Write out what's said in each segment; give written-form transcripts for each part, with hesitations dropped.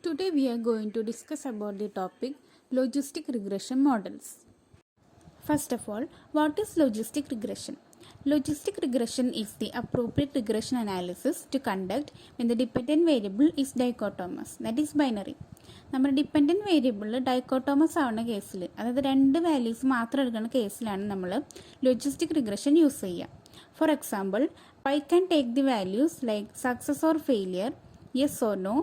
Today we are going to discuss about the topic logistic regression models. First of all, what is logistic regression? Logistic regression is the appropriate regression analysis to conduct when the dependent variable is dichotomous, that is binary. നമ്മുടെ dependent variable ഡൈക്കോട്ടോമസ് ആവുന്ന കേസിൽ, അതായത് രണ്ട് values മാത്രം എടുക്കുന്ന കേസിലാണ് നമ്മൾ logistic regression use ചെയ്യുക. For example, I can take the values like success or failure, yes or no,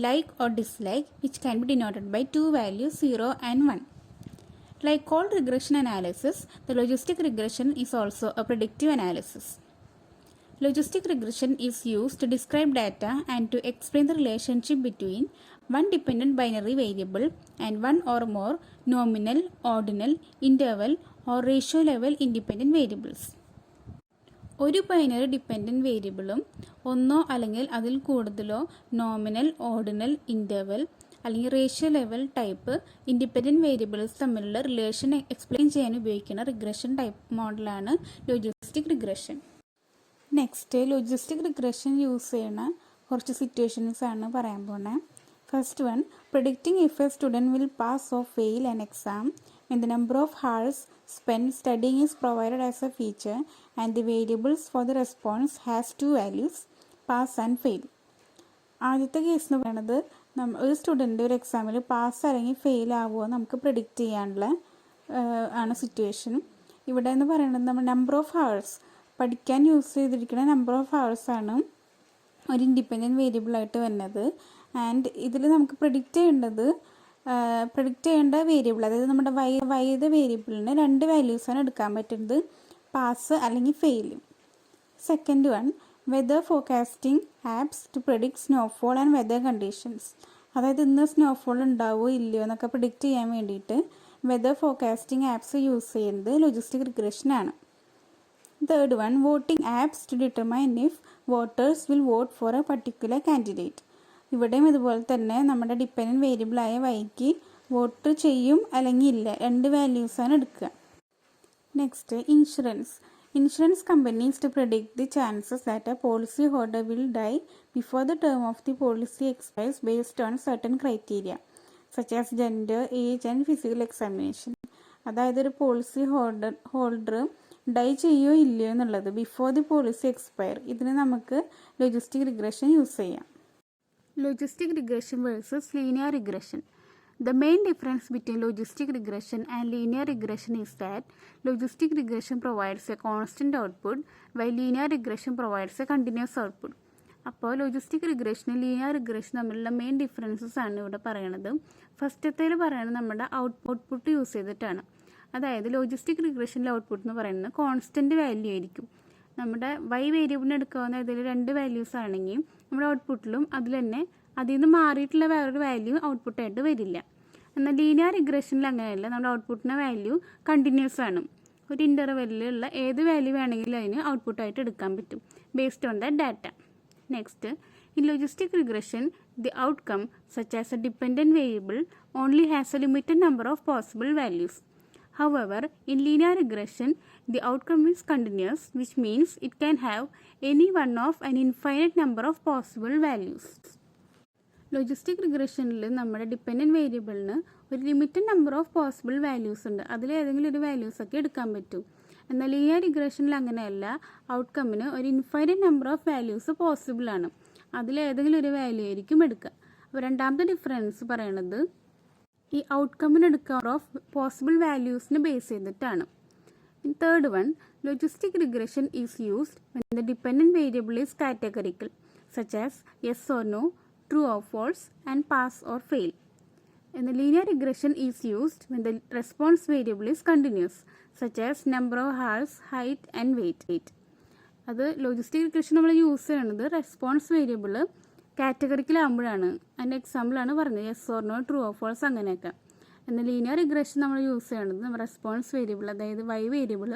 like or dislike, which can be denoted by two values 0 and 1. Like all regression analysis, the logistic regression is also a predictive analysis. Logistic regression is used to describe data and to explain the relationship between one dependent binary variable and one or more nominal, ordinal, interval or ratio level independent variables. ഒരു binary dependent വേരിയബിളും ഒന്നോ അല്ലെങ്കിൽ അതിൽ കൂടുതലോ nominal, ordinal, interval അല്ലെങ്കിൽ ratio level type independent variables തമ്മിലുള്ള relation explain ചെയ്യാൻ ഉപയോഗിക്കുന്ന റിഗ്രഷൻ ടൈപ്പ് മോഡലാണ് logistic regression. Next, logistic regression use ചെയ്യുന്ന കുറച്ച് സിറ്റുവേഷൻസ് ആണ് പറയാൻ പോകുന്നത്. First one, predicting if A student will pass or fail an exam when the number of hours spent studying is provided as a feature and the variables for the response has two values, pass and fail. ആദ്യത്തെ case എന്ന് പറയുന്നത്, ഒരു student ഒരു എക്സാമിൽ pass അല്ലെങ്കിൽ fail ആവുമോ നമുക്ക് predict ചെയ്യാനുള്ള ആണ് സിറ്റുവേഷൻ. ഇവിടെ എന്ന് പറയുന്നത് നമ്മൾ നമ്പർ ഓഫ് ഹവേഴ്സ്, പഠിക്കാൻ യൂസ് ചെയ്തിരിക്കുന്ന നമ്പർ ഓഫ് ഹവേഴ്സാണ് ഒരു ഇൻഡിപെൻഡൻറ്റ് വേരിയബിളായിട്ട് വരുന്നത്. ആൻഡ് ഇതിൽ നമുക്ക് പ്രിഡിക്റ്റ് ചെയ്യേണ്ട വേരിയബിൾ, അതായത് നമ്മുടെ വൈദ വേരിയബിളിന് രണ്ട് വാല്യൂസാണ് എടുക്കാൻ പറ്റുന്നത്, പാസ് അല്ലെങ്കിൽ fail. Second one, weather forecasting apps to predict snowfall and weather conditions. അതായത് ഇന്ന് സ്നോഫോൾ ഉണ്ടാവുമോ ഇല്ലയോ എന്നൊക്കെ പ്രിഡിക്റ്റ് ചെയ്യാൻ വേണ്ടിയിട്ട് വെതർ ഫോർകാസ്റ്റിംഗ് ആപ്സ് യൂസ് ചെയ്യുന്നത് ലോജിസ്റ്റിക് റിഗ്രഷനാണ്. Third one, voting apps to determine if voters will vote for a particular candidate. ഇവിടെയും ഇതുപോലെ തന്നെ നമ്മുടെ ഡിപ്പെൻഡൻറ്റ് വേരിയബിളായ വൈക്ക് വോട്ട് ചെയ്യും അല്ലെങ്കിൽ ഇല്ല, രണ്ട് വാല്യൂസാണ് എടുക്കുക. Next, insurance companies to predict the chances that a policy holder will die before the term of the policy expires based on certain criteria such as gender, age and physical examination. അതായത് ഒരു policy holder dye ചെയ്യുമോ ഇല്ലയോ എന്നുള്ളത് before the policy expire, ഇതിന് നമുക്ക് logistic regression use ചെയ്യാം. Logistic regression versus linear regression. The main difference between logistic regression and linear regression is that logistic regression provides a constant output while linear regression provides a continuous output. അപ്പോൾ logistic റിഗ്രഷനും linear regression തമ്മിലുള്ള main differences ആണ് ഇവിടെ പറയുന്നത്. ഫസ്റ്റത്തേൽ പറയുന്നത് നമ്മുടെ output use ചെയ്തിട്ടാണ്. അതായത് ലോജിസ്റ്റിക് റിഗ്രഷനിലെ ഔട്ട്പുട്ട് എന്ന് പറയുന്നത് കോൺസ്റ്റൻറ്റ് വാല്യൂ ആയിരിക്കും. നമ്മുടെ വൈ വേരിയബിളിന് എടുക്കാവുന്ന ഇതിൽ രണ്ട് വാല്യൂസ് ആണെങ്കിൽ നമ്മുടെ ഔട്ട്പുട്ടിലും അതിൽ നിന്ന് മാറിയിട്ടുള്ള വേറൊരു വാല്യൂ ഔട്ട്പുട്ടായിട്ട് വരില്ല. എന്നാൽ ലീനിയർ റിഗ്രഷനിൽ അങ്ങനെയല്ല, നമ്മുടെ ഔട്ട്പുട്ടിൻ്റെ വാല്യൂ കണ്ടിന്യൂസ് ആണ്. ഒരു ഇൻ്റർവെല്ലിലുള്ള ഏത് വാല്യൂ വേണമെങ്കിലും അതിന് ഔട്ട്പുട്ടായിട്ട് എടുക്കാൻ പറ്റും based on the data. Next, in logistic regression the outcome such as A dependent variable only has A limited number of possible values. However, in linear regression, the outcome is continuous, which means it can have any one of an infinite number of possible values. Logistic റിഗ്രഷനിൽ നമ്മുടെ dependent വേരിയബിളിന് ഒരു limited number of possible values ഉണ്ട്, അതിലേതെങ്കിലും ഒരു വാല്യൂസൊക്കെ എടുക്കാൻ പറ്റും. എന്നാൽ ലീനിയർ റിഗ്രഷനിൽ അങ്ങനെയല്ല, ഔട്ട്കമ്മിന് ഒരു infinite number of values possible ആണ്, അതിലേതെങ്കിലും ഒരു വാല്യൂ ആയിരിക്കും എടുക്കുക. അപ്പോൾ രണ്ടാമത്തെ ഡിഫറൻസ് പറയണത് ഈ ഔട്ട്കമ്മിന് എടുക്കുക ഓഫ് പോസിബിൾ വാല്യൂസിന് ബേസ് ചെയ്തിട്ടാണ്. Third one, logistic regression is used when the dependent variable is categorical such as yes or no, true or false and pass or fail. And the linear regression is used when the response variable is continuous such as number of hours, height and weight. അത് logistic regression നമ്മൾ use ചെയ്യുന്നത് response variable കാറ്റഗറിക്കലാകുമ്പോഴാണ്. അതിൻ്റെ എക്സാമ്പിളാണ് പറഞ്ഞത്, yes or no, true or false അങ്ങനെയൊക്കെ. എന്നാൽ linear regression നമ്മൾ യൂസ് ചെയ്യണത് നമ്മുടെ റെസ്പോൺസ് വേരിയബിൾ, അതായത് വൈ വേരിയബിൾ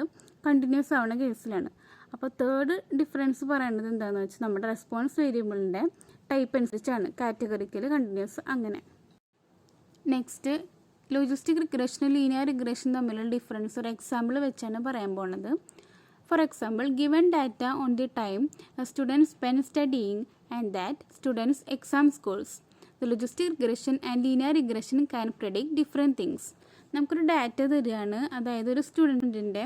കണ്ടിന്യൂസ് ആവുന്ന കേസിലാണ്. അപ്പോൾ തേർഡ് ഡിഫറൻസ് പറയുന്നത് എന്താണെന്ന് വെച്ചാൽ നമ്മുടെ റെസ്പോൺസ് വേരിയബിളിൻ്റെ ടൈപ്പ് അനുസരിച്ചാണ്, കാറ്റഗറിക്കൽ, കണ്ടിന്യൂസ് അങ്ങനെ. നെക്സ്റ്റ്, ലോജിസ്റ്റിക് റിഗ്രഷനും ലീനിയർ റിഗ്രഷൻ തമ്മിലുള്ള ഡിഫറൻസ് ഒരു എക്സാമ്പിൾ വെച്ചാണ് പറയാൻ പോകുന്നത്. For example, given data on the time a student spends studying and that student's exam scores, the logistic regression and linear regression can predict different things. നമുക്കൊരു data തരികയാണ്, അതായത് ഒരു സ്റ്റുഡൻറ്റിൻ്റെ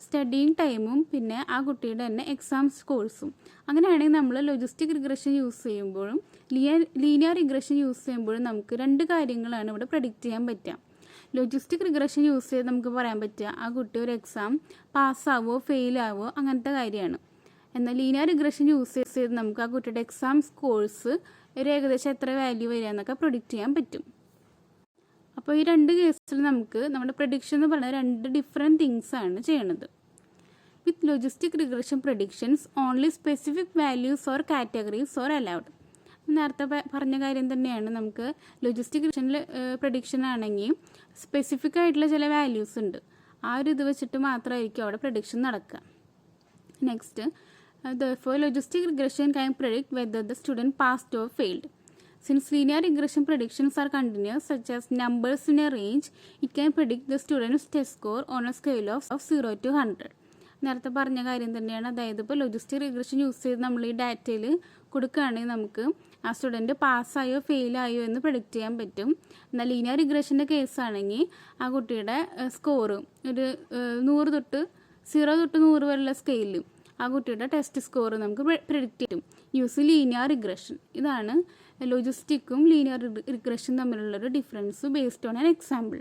studying ടൈമും പിന്നെ ആ കുട്ടിയുടെ തന്നെ എക്സാം സ്കോഴ്സും. അങ്ങനെയാണെങ്കിൽ നമ്മൾ ലോജിസ്റ്റിക് റിഗ്രഷൻ യൂസ് ചെയ്യുമ്പോഴും ലീനിയർ റിഗ്രഷൻ യൂസ് ചെയ്യുമ്പോഴും നമുക്ക് രണ്ട് കാര്യങ്ങളാണ് ഇവിടെ പ്രെഡിക്റ്റ് ചെയ്യാൻ പറ്റുക. ലോജിസ്റ്റിക് റിഗ്രഷൻ യൂസ് ചെയ്ത് നമുക്ക് പറയാൻ പറ്റുക ആ കുട്ടി ഒരു എക്സാം പാസ്സാവോ ഫെയിലാവോ അങ്ങനത്തെ കാര്യമാണ്. എന്നാൽ ലീനിയർ റിഗ്രഷൻ യൂസ് ചെയ്ത് നമുക്ക് ആ കുട്ടിയുടെ എക്സാം സ്കോഴ്സ് ഒരു ഏകദേശം എത്ര വാല്യൂ വരിക എന്നൊക്കെ പ്രെഡിക്റ്റ് ചെയ്യാൻ പറ്റും. അപ്പോൾ ഈ രണ്ട് കേസിൽ നമുക്ക് നമ്മുടെ പ്രഡിക്ഷൻ എന്ന് പറയുന്നത് രണ്ട് ഡിഫറെൻറ്റ് തിങ്സ് ആണ് ചെയ്യണത്. With logistic regression predictions only specific values or categories or allowed. നേരത്തെ പറഞ്ഞ കാര്യം തന്നെയാണ്. നമുക്ക് ലോജിസ്റ്റിക് റിഗ്രഷനിൽ പ്രഡിക്ഷൻ ആണെങ്കിൽ സ്പെസിഫിക് ആയിട്ടുള്ള ചില വാല്യൂസ് ഉണ്ട്, ആ ഒരു ഇത് വെച്ചിട്ട് മാത്രമായിരിക്കും അവിടെ പ്രഡിക്ഷൻ നടക്കുക. Next, therefore logistic regression can predict whether the student passed or failed. Since linear regression predictions are continuous, such as numbers in a range, it can predict the student's test score on a scale of 0 to 100. നേരത്തെ പറഞ്ഞ കാര്യം തന്നെയാണ്. അതായത് ഇപ്പോൾ logistic regression use ചെയ്ത് നമ്മൾ ഈ ഡാറ്റയിൽ കൊടുക്കുകയാണെങ്കിൽ നമുക്ക് ആ സ്റ്റുഡൻറ്റ് പാസ്സായോ ഫെയിലായോ എന്ന് പ്രഡിക്റ്റ് ചെയ്യാൻ പറ്റും. എന്നാൽ ലീനിയർ റിഗ്രഷൻ്റെ കേസാണെങ്കിൽ ആ കുട്ടിയുടെ സ്കോറ് ഒരു 0 തൊട്ട് 100 വരെയുള്ള സ്കെയിലും ആ കുട്ടിയുടെ ടെസ്റ്റ് സ്കോർ നമുക്ക് പ്രെഡിക്റ്റ് ചെയ്യും യൂസ് ലീനിയർ റിഗ്രഷൻ. ഇതാണ് ലോജിസ്റ്റിക്കും ലീനിയർ റിഗ്രഷൻ തമ്മിലുള്ളൊരു difference based on an example.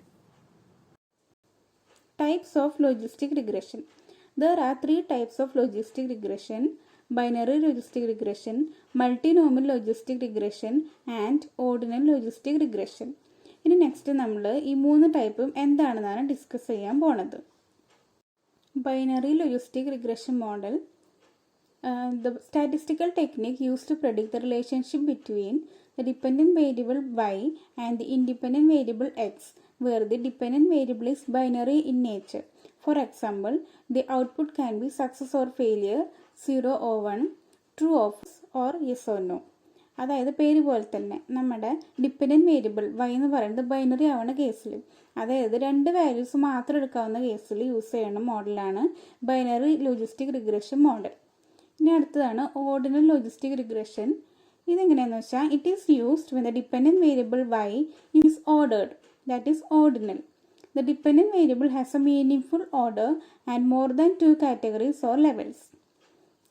Types of logistic regression. There are 3 types of logistic regression: binary logistic regression, multinomial logistic regression and ordinal logistic regression. ഇനി next നമ്മൾ ഈ 3 ടൈപ്പും എന്താണെന്നാണ് discuss ചെയ്യാൻ പോണത്. Binary logistic regression model, the statistical technique used to predict the relationship between the dependent variable y and the independent variable x, where the dependent variable is binary in nature. For example, the output can be success or failure, 0 or 1, true or false or yes or no. അതായത് പേര് പോലെ തന്നെ നമ്മുടെ dependent variable y എന്ന് പറയുന്നത് binary ആവുന്ന കേസിൽ, അതായത് 2 വാല്യൂസ് മാത്രം എടുക്കാവുന്ന കേസിൽ യൂസ് ചെയ്യുന്ന മോഡലാണ് ബൈനറി ലോജിസ്റ്റിക് റിഗ്രഷൻ മോഡൽ. ഇനി അടുത്തതാണ് ഓർഡിനൽ ലോജിസ്റ്റിക് റിഗ്രഷൻ. ഇതെങ്ങനെയാണെന്ന് വെച്ചാൽ it is used when the dependent variable y is ordered, that is ordinal. The dependent variable has a meaningful order and more than 2 categories or levels.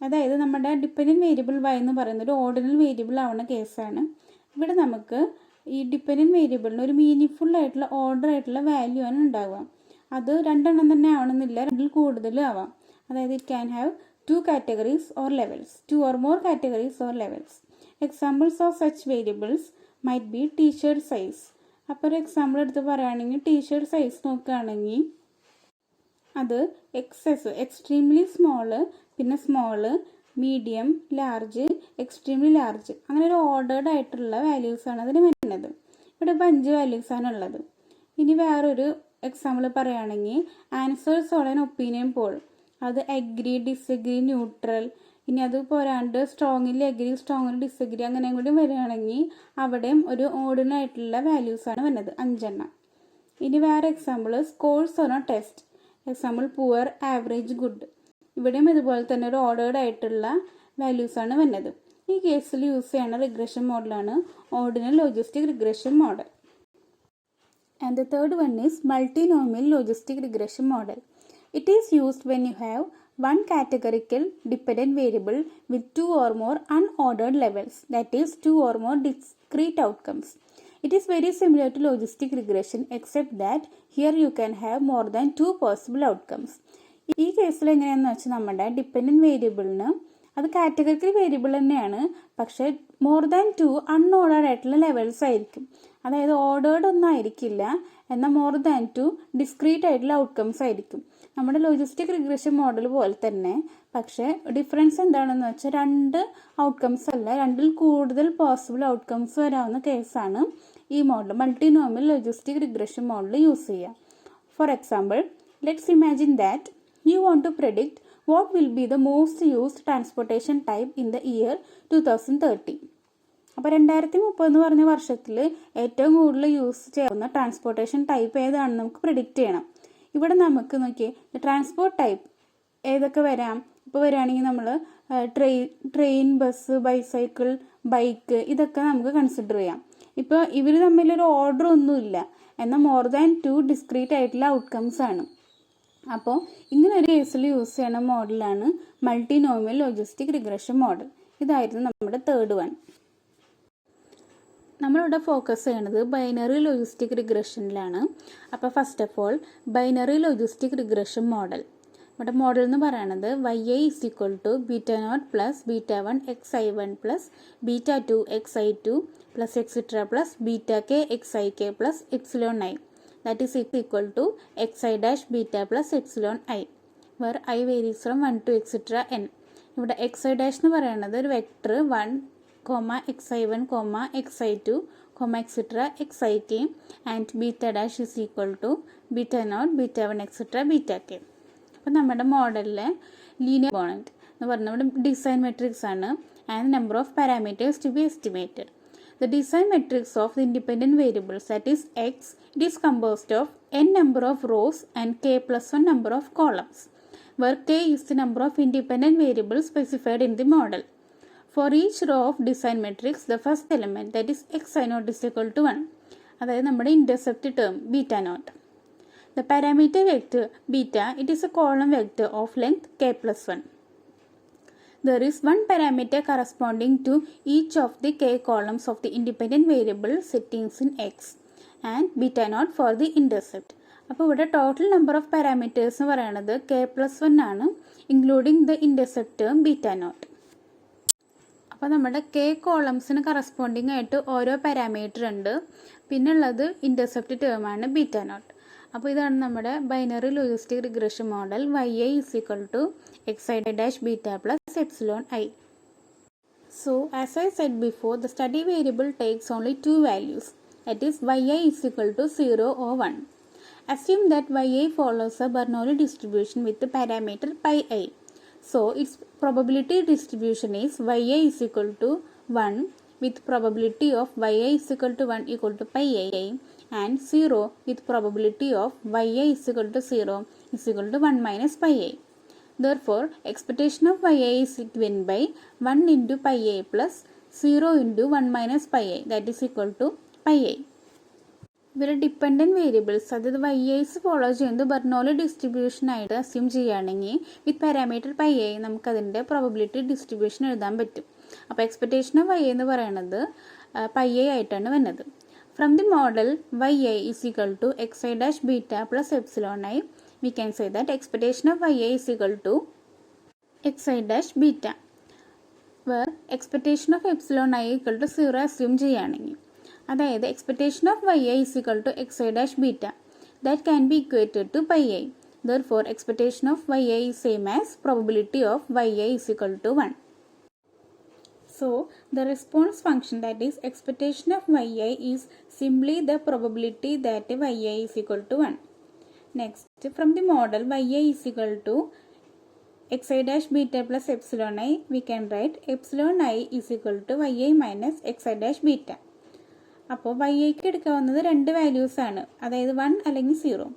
അതായത് നമ്മുടെ dependent variable y എന്ന് പറയുന്നത് ഒരു ordinal variable ആവുന്ന കേസാണ്. ഇവിടെ നമുക്ക് ഈ ഡിപ്പെൻഡൻറ്റ് വേരിയബിളിന് ഒരു മീനിങ് ആയിട്ടുള്ള ഓർഡർ ആയിട്ടുള്ള വാല്യൂ ആണ് ഉണ്ടാവുക. അത് 2 എണ്ണം തന്നെ ആവണമെന്നില്ല, 2 കൂടുതലും ആവാം. അതായത് it can have 2 categories or levels, 2 or more categories or levels. Examples of such variables might be t-shirt size. അപ്പോൾ ഒരു എക്സാമ്പിൾ എടുത്ത് പറയുകയാണെങ്കിൽ ടീഷർട്ട് സൈസ് നോക്കുകയാണെങ്കിൽ അത് എക്സസ്, എക്സ്ട്രീംലി സ്മോള്, പിന്നെ small, medium, large, extremely large, അങ്ങനെ ഒരു ഓർഡേർഡ് ആയിട്ടുള്ള വാല്യൂസാണ് അതിന് വരുന്നത്. ഇവിടെ ഇപ്പോൾ 5 വാല്യൂസാണ് ഉള്ളത്. ഇനി വേറൊരു എക്സാമ്പിൾ പറയുകയാണെങ്കിൽ answers on an opinion Paul, അത് അഗ്രി, ഡിസഗ്രി, ന്യൂട്രൽ, ഇനി അത് പോരാണ്ട് സ്ട്രോങ്ങിലി അഗ്രി, സ്ട്രോങ്ങിലി ഡിസഗ്രി അങ്ങനെ കൂടി വരികയാണെങ്കിൽ അവിടെയും ഒരു ഓർഡിനായിട്ടുള്ള വാല്യൂസാണ് വരുന്നത് 5 എണ്ണം. ഇനി വേറെ example scores on test, example poor, average, good, ഇവിടെയും ഇതുപോലെ തന്നെ ഒരു ഓർഡേർഡ് ആയിട്ടുള്ള വാല്യൂസാണ് വരുന്നത്. ഈ കേസിൽ യൂസ് ചെയ്യുന്ന റിഗ്രഷൻ മോഡലാണ് ordinal logistic regression model. And the third one is multinomial logistic regression model. It is used when you have one categorical dependent variable with 2 or more unordered levels, that is 2 or more discrete outcomes. It is very similar to logistic regression except that here you can have more than 2 possible outcomes. ഈ കേസിൽ എങ്ങനെയാണെന്ന് വെച്ചാൽ നമ്മുടെ dependent വേരിയബിളിന് അത് categorical variable തന്നെയാണ്, പക്ഷേ more than 2 unordered ആയിട്ടുള്ള ലെവൽസ് ആയിരിക്കും. അതായത് ഓർഡേർഡ് ഒന്നും ആയിരിക്കില്ല, എന്നാൽ മോർ ദാൻ 2 ഡിസ്ക്രീറ്റ് ആയിട്ടുള്ള ഔട്ട്കംസ് ആയിരിക്കും. നമ്മുടെ ലോജിസ്റ്റിക് റിഗ്രഷൻ മോഡൽ പോലെ തന്നെ, പക്ഷേ ഡിഫറൻസ് എന്താണെന്ന് വെച്ചാൽ 2 ഔട്ട്കംസ് അല്ല, 2ൽ കൂടുതൽ പോസിബിൾ ഔട്ട്കംസ് വരാവുന്ന കേസാണ് ഈ model multinomial logistic regression model use ചെയ്യുക. For example, let's imagine that you want to predict what will be the most used transportation type in the year 2030. അപ്പോൾ 2030 എന്ന് പറഞ്ഞ വർഷത്തിൽ ഏറ്റവും കൂടുതൽ യൂസ് ചെയ്യുന്ന ട്രാൻസ്പോർട്ടേഷൻ ടൈപ്പ് ഏതാണെന്ന് നമുക്ക് പ്രെഡിക്റ്റ് ചെയ്യണം. ഇവിടെ നമുക്ക് നോക്കിയേ ട്രാൻസ്പോർട്ട് ടൈപ്പ് ഏതൊക്കെ വരാം. ഇപ്പോൾ വരികയാണെങ്കിൽ നമ്മൾ ട്രെയിൻ, ബസ്, ബൈസൈക്കിൾ, ബൈക്ക് ഇതൊക്കെ നമുക്ക് കൺസിഡർ ചെയ്യാം. ഇപ്പോൾ ഇവർ തമ്മിലൊരു ഓർഡർ ഒന്നുമില്ല, എന്നാൽ മോർ ദാൻ 2 ഡിസ്ക്രീറ്റ് ആയിട്ടുള്ള ഔട്ട്കംസ് ആണ്. അപ്പോൾ ഇങ്ങനെ ഒരു കേസിൽ യൂസ് ചെയ്യുന്ന മോഡലാണ് മൾട്ടിനോമിയൽ ലോജിസ്റ്റിക് റിഗ്രഷൻ മോഡൽ. ഇതായിരുന്നു നമ്മുടെ തേർഡ് വൺ. നമ്മളിവിടെ ഫോക്കസ് ചെയ്യുന്നത് ബൈനറി ലോജിസ്റ്റിക് റിഗ്രഷനിലാണ്. അപ്പോൾ first of all binary logistic regression model. ഇവിടെ മോഡൽ എന്ന് പറയുന്നത് y is equal to β0 plus β1 xi1 plus β2 xi2 plus etc plus βk xik plus epsilon i, that is equal to xi dash beta plus epsilon i, where i varies from 1 to etc n. ഇവിടെ xi dash എന്ന് പറയുന്നത് ഒരു vector 1, xi1, xi2, etc xik and beta dash is equal to β0, β1 etc βk. അപ്പോൾ നമ്മുടെ മോഡലിലെ linear component എന്ന് പറഞ്ഞാൽ ഇവിടെ design matrix ആണ് and number of parameters to be estimated. The design matrix of the independent variables that is X, it is composed of n number of rows and k plus 1 number of columns, where k is the number of independent variables specified in the model. For each row of design matrix, the first element that is xi naught is equal to 1. അതായത് നമ്മുടെ intercept term beta nought. The parameter vector beta, it is a column vector of length k plus 1. There is one parameter corresponding to each of the k columns of the independent variable settings in x and beta naught for the intercept. അപ്പോൾ ഇവിടെ total number of parameters എന്ന് പറയുന്നത് k plus 1 ആണ്, including the intercept term beta nought. അപ്പോൾ നമ്മുടെ k കോളംസിന് corresponding ആയിട്ട് ഓരോ parameter ഉണ്ട്, പിന്നുള്ളത് ഇൻ്റർസെപ്റ്റ് ടേമാണ് ബീറ്റ നോട്ട്. അപ്പോൾ ഇതാണ് നമ്മുടെ binary logistic regression model y is equal to xi dash beta plus epsilon i. So as I said before, the study variable takes only two values, that is y is equal to 0 or 1. Assume that y follows a Bernoulli distribution with the parameter pi I. So its probability distribution is y is equal to 1 with probability of y is equal to 1 equal to pi I and 0 with probability of y is equal to 0 is equal to 1 minus pi I. Therefore, expectation of y is given by 1 into pi I plus 0 into 1 minus pi I, that is equal to pi I. ഇവരെ dependent variables, അതായത് Y ice follow ചെയ്യുന്നത് Bernoulli distribution ആയിട്ട് assume ചെയ്യുകയാണെങ്കിൽ വിത്ത് parameter pi I നമുക്കതിൻ്റെ probability distribution എഴുതാൻ പറ്റും. അപ്പോൾ expectation of Y എന്ന് പറയുന്നത് പൈ ഐ ആയിട്ടാണ് വരുന്നത്. From the model yi is equal to xi dash beta plus epsilon I, we can say that expectation of yi is equal to xi dash beta, where expectation of epsilon I equal to 0 assume ചെയ്യുകയാണെങ്കിൽ, അതായത് expectation of yi is equal to xi dash beta, that can be equated to pi I. Therefore, expectation of yi is same as probability of yi is equal to 1. So, the response function, that is expectation of yi, is simply the probability that yi is equal to 1. Next, from the model yi is equal to xi dash beta plus epsilon I, we can write epsilon I is equal to yi minus xi dash beta. അപ്പോൾ യ്ക്ക് എടുക്കാവുന്നത് രണ്ട് values ആണ്, അതായത് 1 അല്ലെങ്കിൽ 0.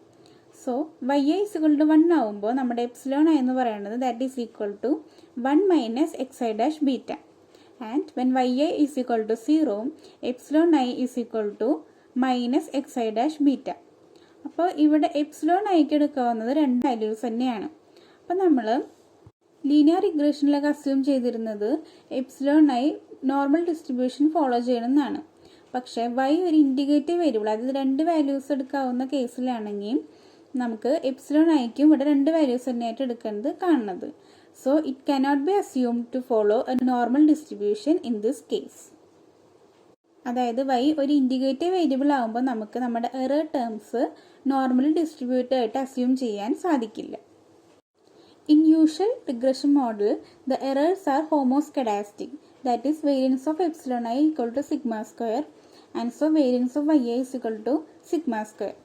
So yi is equal to 1 ആവുമ്പോൾ നമ്മുടെ epsilon I എന്ന് പറയുന്നത് that is equal to 1 minus xi dash beta. And when yi is equal to 0, epsilon I is equal to minus xi dash beta. അപ്പോൾ ഇവിടെ epsilon iക്ക് എടുക്കാവുന്നത് രണ്ട് values തന്നെയാണ്. അപ്പോൾ നമ്മൾ ലീനിയർ റിഗ്രഷനിലൊക്കെ അസ്യൂം ചെയ്തിരുന്നത് epsilon I normal distribution follow ചെയ്യണമെന്നാണ്. പക്ഷേ y ഒരു ഇൻഡിക്കേറ്റീവ് വേരിയബിൾ, അതായത് രണ്ട് വാല്യൂസ് എടുക്കാവുന്ന കേസിലാണെങ്കിൽ നമുക്ക് epsilon iക്കും ഇവിടെ രണ്ട് വാല്യൂസ് തന്നെയായിട്ട് എടുക്കുന്നത് കാണുന്നത്. So it cannot be assumed to follow a normal distribution in this case. അതായത് y ഒരു ഇൻഡിക്കേറ്റീവ് വേരിയബിൾ ആകുമ്പോൾ നമുക്ക് നമ്മുടെ എറർ ടേംസ് നോർമലി ഡിസ്ട്രിബ്യൂട്ട് ആയിട്ട് അസ്യൂം ചെയ്യാൻ സാധിക്കില്ല. In usual regression model, the errors are homoscedastic, that is variance of epsilon I equal to sigma square and so variance of yi is equal to sigma square.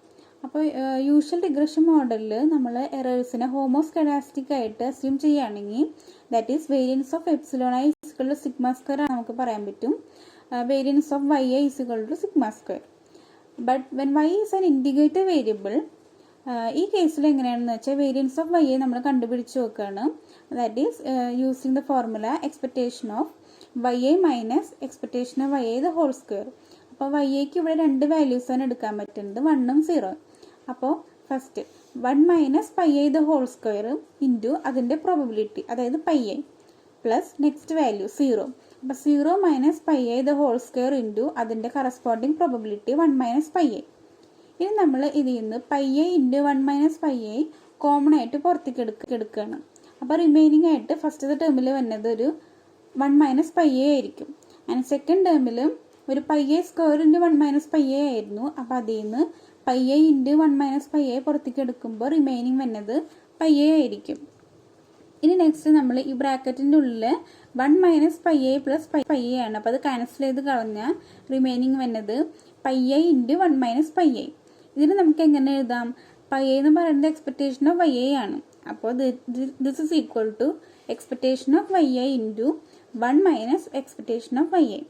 അപ്പോൾ usual regression മോഡലിൽ നമ്മൾ എറേഴ്സിനെ homoscedastic ആയിട്ട് assume ചെയ്യുകയാണെങ്കിൽ that is variance of epsilon I is equal to sigma square നമുക്ക് പറയാൻ പറ്റും, variance of Y I is equal to sigma square. But when Y is an indicative variable, ഈ കേസിൽ എങ്ങനെയാണെന്ന് വെച്ചാൽ വേരിയൻസ് ഓഫ് വൈ ഐ നമ്മൾ കണ്ടുപിടിച്ച് നോക്കുകയാണ്. That is using the formula expectation of Y I minus expectation of Y I the whole square. അപ്പോൾ വൈക്ക് ഇവിടെ രണ്ട് വാല്യൂസാണ് എടുക്കാൻ പറ്റുന്നത്, 1ഉം 0. അപ്പോൾ first 1 minus pi I the whole square into അതിൻ്റെ പ്രോബബിലിറ്റി, അതായത് pi I plus next value 0. അപ്പോൾ 0 minus pi I the whole square into അതിൻ്റെ corresponding probability 1 minus pi I. ഇനി നമ്മൾ ഇതിൽ നിന്ന് pi I into 1 minus pi I common ആയിട്ട് പുറത്തേക്ക് എടുക്കുകയാണ്. അപ്പോൾ റിമൈനിങ് ആയിട്ട് ഫസ്റ്റത്തെ ടേമിൽ വന്നത് ഒരു 1 മൈനസ് പൈ ഐ ആയിരിക്കും. ആൻഡ് സെക്കൻഡ് ടേമിൽ ഒരു pi I square into 1 minus pi I ആയിരുന്നു. അപ്പോൾ അതിൽ നിന്ന് pi I into 1 minus pi I പുറത്തേക്ക് എടുക്കുമ്പോൾ റിമൈനിങ് വന്നത് പൈ ഐ ആയിരിക്കും. ഇനി നെക്സ്റ്റ് നമ്മൾ ഈ ബ്രാക്കറ്റിൻ്റെ ഉള്ളിൽ 1 minus pi I plus pi I ആണ്. അപ്പോൾ അത് ക്യാൻസൽ ചെയ്ത് കളഞ്ഞാൽ റിമൈനിങ് വന്നത് pi I into 1 minus pi I. ഇതിന് നമുക്ക് എങ്ങനെ എഴുതാം? പൈ ഐ എന്ന് പറയുന്നത് എക്സ്പെക്റ്റേഷൻ ഓഫ് വൈ ഐ ആണ്. അപ്പോൾ this is equal to expectation of Y I into 1 minus expectation of Y I.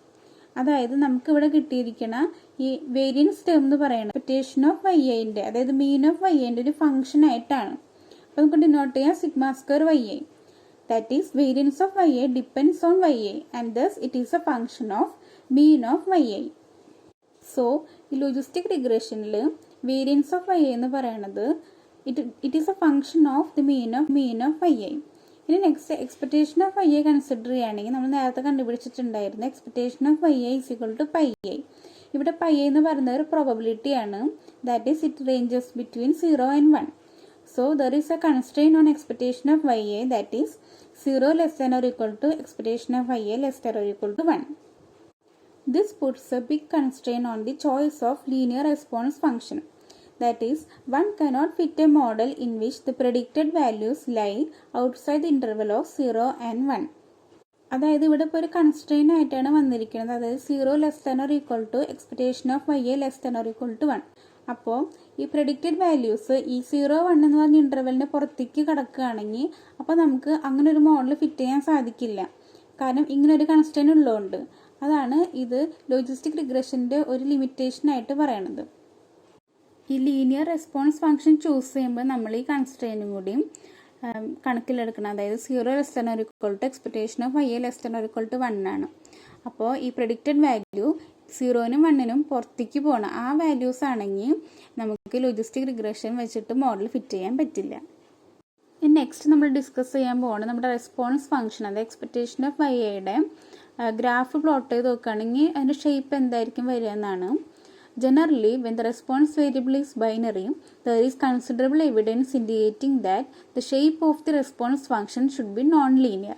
അതായത് നമുക്കിവിടെ കിട്ടിയിരിക്കുന്ന ഈ വേരിയൻസ് ടേം എന്ന് പറയുന്നത് എക്സ്പെക്റ്റേഷൻ ഓഫ് വൈ ഐൻ്റെ, അതായത് മീൻ ഓഫ് വൈ ഐൻ്റെ ഒരു ഫംഗ്ഷൻ ആയിട്ടാണ്. അപ്പോൾ നമുക്ക് ഡിനോട്ട് ചെയ്യാം sigma square Y I. That is variance of Y I depends on Y I and thus it is a function of mean of Y I. So ഈ logistic റിഗ്രഷനിൽ variance of Y I എന്ന് പറയുന്നത് it is a function of the mean of Y I. ഇനി next expectation of Y I consider ചെയ്യുകയാണെങ്കിൽ നമ്മൾ നേരത്തെ കണ്ടുപിടിച്ചിട്ടുണ്ടായിരുന്നു expectation of Y I is equal to pi I. ഇവിടെ പൈ ഐ എന്ന് പറയുന്നത് ഒരു പ്രോബബിലിറ്റി ആണ്. That is it ranges between 0 and 1. So there is a constraint on expectation of YA, that is 0 less than or equal to expectation of YA less than or equal to 1. This puts a big constraint on the choice of linear response function. That is, one cannot fit a model in which the predicted values lie outside the interval of 0 and 1. അതായത് ഇവിടെ ഇപ്പോൾ ഒരു constrain ആയിട്ടാണ് വന്നിരിക്കുന്നത്. അതായത് 0 less than or equal to expectation of Y A less than or equal to 1. അപ്പോൾ ഈ predicted values ഈ 0, 1 എന്ന് പറഞ്ഞ ഇൻ്റർവെലിന് പുറത്തേക്ക് കിടക്കുകയാണെങ്കിൽ അപ്പോൾ നമുക്ക് അങ്ങനെ ഒരു മോഡൽ ഫിറ്റ് ചെയ്യാൻ സാധിക്കില്ല. കാരണം ഇങ്ങനെ ഒരു കൺസ്ട്രെയിൻ ഉള്ളതുകൊണ്ട്. അതാണ് ഇത് ലോജിസ്റ്റിക് റിഗ്രഷൻ്റെ ഒരു ലിമിറ്റേഷൻ ആയിട്ട് പറയണത്. ഈ ലീനിയർ റെസ്പോൺസ് ഫംഗ്ഷൻ ചൂസ് ചെയ്യുമ്പോൾ നമ്മൾ ഈ കൺസ്ട്രെയിനും കൂടിയും കണക്കിലെടുക്കണം. അതായത് 0 less than or equal to expectation of Y A less than or equal to 1 ആണ്. അപ്പോൾ ഈ പ്രെഡിക്റ്റഡ് വാല്യൂ 0നും 1നും പുറത്തേക്ക് പോകണം. ആ വാല്യൂസ് ആണെങ്കിൽ നമുക്ക് ലോജിസ്റ്റിക് റിഗ്രഷൻ വെച്ചിട്ട് മോഡൽ ഫിറ്റ് ചെയ്യാൻ പറ്റില്ല. നെക്സ്റ്റ് നമ്മൾ ഡിസ്കസ് ചെയ്യാൻ പോകുന്നത് നമ്മുടെ റെസ്പോൺസ് ഫംഗ്ഷൻ, അത് എക്സ്പെക്റ്റേഷൻ ഓഫ് വൈ ഐയുടെ ഗ്രാഫ് പ്ലോട്ട് ചെയ്ത് നോക്കുകയാണെങ്കിൽ അതിൻ്റെ ഷേപ്പ് എന്തായിരിക്കും വരിക എന്നാണ്. Generally, when the response variable is binary, there is considerable evidence indicating that the shape of the response function should be non-linear.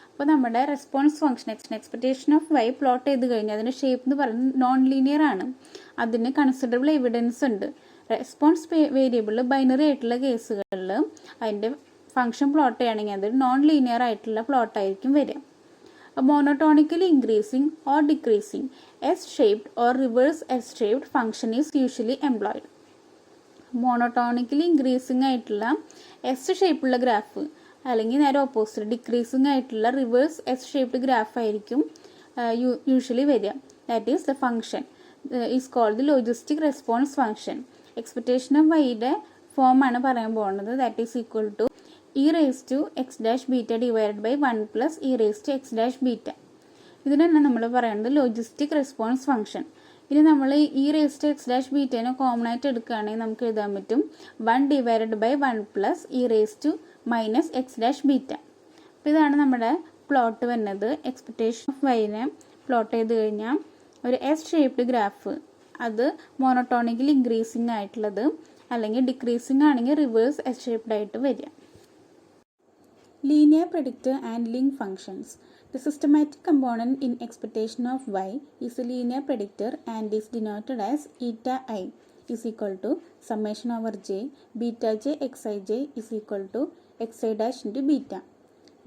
അപ്പോൾ നമ്മുടെ response function expectation of Y plot ചെയ്ത് കഴിഞ്ഞാൽ അതിൻ്റെ ഷേപ്പ് എന്ന് പറയുന്നത് നോൺ ലീനിയർ ആണ്. അതിന് considerable evidence ഉണ്ട്. റെസ്പോൺസ് വേരിയബിൾ ബൈനറി ആയിട്ടുള്ള കേസുകളിൽ അതിൻ്റെ ഫംഗ്ഷൻ പ്ലോട്ട് ചെയ്യുകയാണെങ്കിൽ അത് നോൺ ലീനിയർ ആയിട്ടുള്ള പ്ലോട്ടായിരിക്കും വരിക. Monotonically increasing or decreasing S-shaped or reverse S-shaped function is usually employed. Monotonically increasing ആയിട്ടുള്ള എസ് ഷേപ്പുള്ള ഗ്രാഫ് അല്ലെങ്കിൽ നേരെ ഓപ്പോസിറ്റ് ഡിക്രീസിങ് ആയിട്ടുള്ള റിവേഴ്സ് എസ് ഷേപ്ഡ് ഗ്രാഫ് ആയിരിക്കും യൂഷ്വലി വരിക. That is the function is called the logistic response function. Expectation of വൈയുടെ ഫോമാണ് പറയാൻ പോകുന്നത്. That is equal to e raised to x dash beta divided by 1 plus e raised to x dash beta. ഇതിനാണ് നമ്മൾ പറയുന്നത് logistic response function. ഇനി നമ്മൾ e raised to x dash ബീറ്റേനെ കോമൺ ആയിട്ട് എടുക്കുകയാണെങ്കിൽ നമുക്ക് എഴുതാൻ പറ്റും 1 divided by 1 plus e raised to minus x dash beta. അപ്പോൾ ഇതാണ് നമ്മുടെ പ്ലോട്ട് വരുന്നത്. എക്സ്പെക്റ്റേഷൻ ഓഫ് വൈനെ പ്ലോട്ട് ചെയ്ത് കഴിഞ്ഞാൽ ഒരു എസ് ഷേപ്ഡ് ഗ്രാഫ്, അത് മോണോട്ടോണിക്കലി ഇൻക്രീസിങ് ആയിട്ടുള്ളത്, അല്ലെങ്കിൽ ഡിക്രീസിങ് ആണെങ്കിൽ റിവേഴ്സ് എസ് ഷേപ്ഡ് ആയിട്ട് വരിക. Linear predictor and link functions. The systematic component in expectation of y is a linear predictor and is denoted as eta I is equal to summation over j beta j xij is equal to xi dash into beta,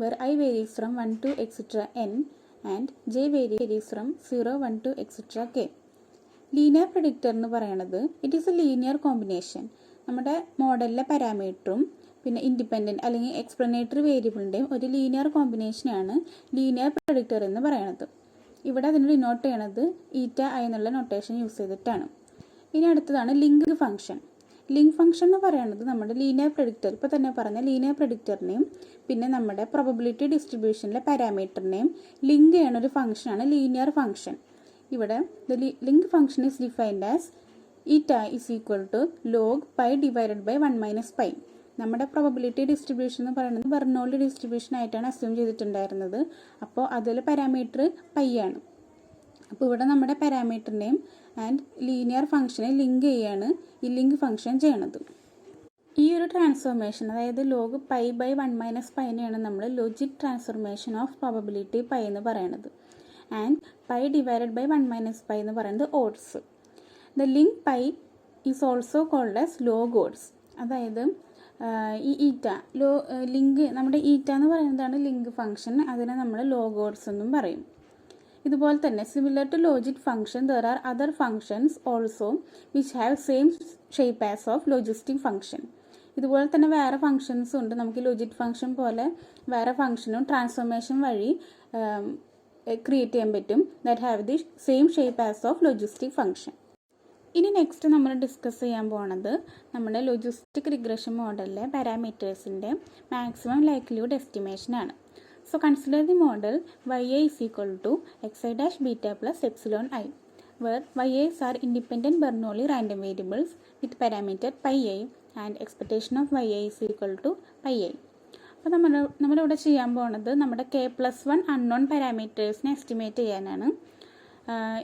where I varies from 1 to etc n and j varies from 0, 1 to etc k. Linear predictor എന്ന് പറയുന്നത് it is A linear combination. നമ്മുടെ മോഡലിലെ പാരാമീറ്ററും പിന്നെ independent അല്ലെങ്കിൽ explanatory വേരിയബിളിൻ്റെയും ഒരു linear കോമ്പിനേഷനാണ് linear predictor എന്ന് പറയുന്നത്. ഇവിടെ അതിന് ഡിനോട്ട് ചെയ്യണത് ഈറ്റ ഐ എന്നുള്ള നൊട്ടേഷൻ യൂസ് ചെയ്തിട്ടാണ്. ഇനി അടുത്തതാണ് ലിങ്ക് ഫംഗ്ഷൻ. ലിങ്ക് ഫംഗ്ഷൻ എന്ന് പറയുന്നത് നമ്മുടെ ലീനിയർ പ്രഡിക്റ്റർ, ഇപ്പോൾ തന്നെ പറഞ്ഞ ലീനിയർ പ്രഡിക്റ്ററിനെയും പിന്നെ നമ്മുടെ പ്രോബബിലിറ്റി ഡിസ്ട്രിബ്യൂഷനിലെ പാരാമീറ്ററിനെയും ലിങ്ക് ചെയ്യണ ഒരു ഫംഗ്ഷനാണ് ലീനിയർ ഫംഗ്ഷൻ. ഇവിടെ the link function is defined as eta is equal to log pi divided by 1 minus pi. നമ്മുടെ പ്രോബബിലിറ്റി ഡിസ്ട്രിബ്യൂഷൻ എന്ന് പറയുന്നത് ബെർണോളി ഡിസ്ട്രിബ്യൂഷൻ ആയിട്ടാണ് അസ്യൂം ചെയ്തിട്ടുണ്ടായിരുന്നത്. അപ്പോൾ അതിൽ പാരാമീറ്റർ പൈ ആണ്. അപ്പോൾ ഇവിടെ നമ്മുടെ പാരാമീറ്റർ നെയിം ആൻഡ് ലീനിയർ ഫംഗ്ഷനെ ലിങ്ക് ചെയ്യാണ് ഈ ലിങ്ക് ഫംഗ്ഷൻ ചെയ്യണത്. ഈ ഒരു ട്രാൻസ്ഫോർമേഷൻ, അതായത് ലോഗ് പൈ ബൈ 1 മൈനസ് പൈനെയാണ് നമ്മൾ logit transformation of probability pi എന്ന് പറയുന്നത്. And pi divided by 1 minus pi എന്ന് പറയുന്നത് odds. The link pi is also called as log odds. അതായത് ഈ ഈറ്റ ലിങ്ക്, നമ്മുടെ ഈറ്റ എന്ന് പറയുന്നതാണ് ലിങ്ക് ഫംഗ്ഷൻ, അതിനെ നമ്മൾ ലോഗ് ഓഡ്സ് എന്നും പറയും. ഇതുപോലെ തന്നെ similar to logit function there are other functions also which have same shape as of logistic function. ഇതുപോലെ തന്നെ വേറെ ഫംഗ്ഷൻസും ഉണ്ട്. നമുക്ക് ലോജിക് ഫംഗ്ഷൻ പോലെ വേറെ ഫംഗ്ഷനും ട്രാൻസ്ഫോർമേഷൻ വഴി ക്രിയേറ്റ് ചെയ്യാൻ പറ്റും that have the same shape as of logistic function. ഇനി നെക്സ്റ്റ് നമ്മൾ ഡിസ്കസ് ചെയ്യാൻ പോകുന്നത് നമ്മുടെ ലോജിസ്റ്റിക് റിഗ്രഷൻ മോഡലിലെ പാരാമീറ്റേഴ്സിൻ്റെ മാക്സിമം ലൈക്ലിഹുഡ് എസ്റ്റിമേഷൻ ആണ്. So consider the model yi is equal to xi dash beta plus epsilon I, where yi's are independent Bernoulli random variables with parameter pi I and expectation of yi is equal to pi I. അപ്പോൾ നമ്മളിവിടെ ചെയ്യാൻ പോകുന്നത് നമ്മുടെ k+1 unknown പാരാമീറ്റേഴ്സിനെ estimate ചെയ്യാനാണ്